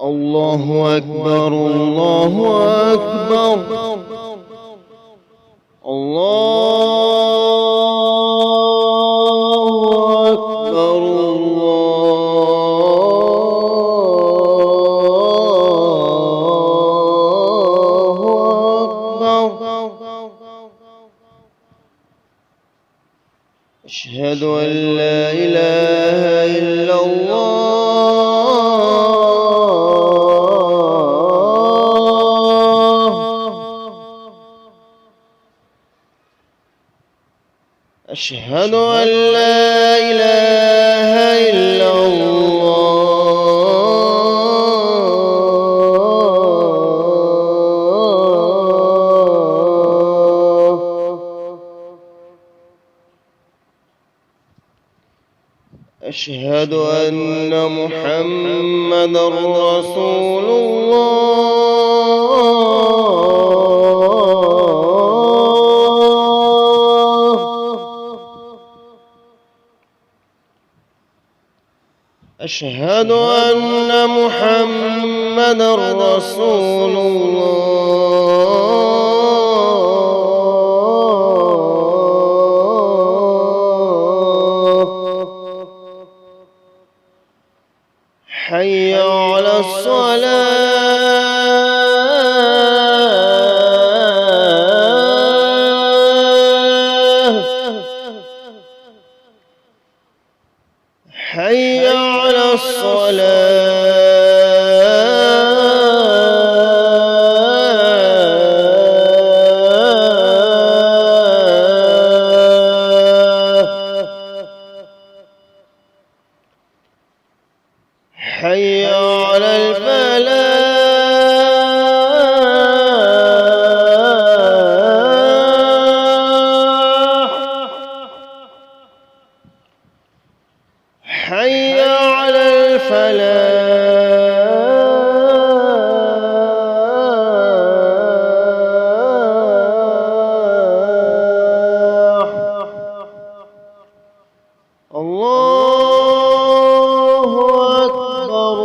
الله أكبر الله أكبر الله أكبر الله أكبر. أشهد أن لا إله إلا الله. أشهد أن لا إله إلا الله. أشهد أن محمدًا رسول الله. أشهد أن محمدًا رسول الله. حي على الصلاة. حي على الصلاة. حي على الفلاح. حي على الفلاح. الله أكبر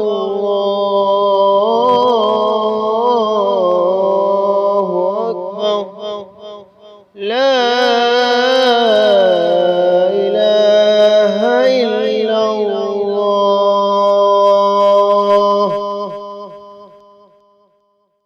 الله أكبر. لا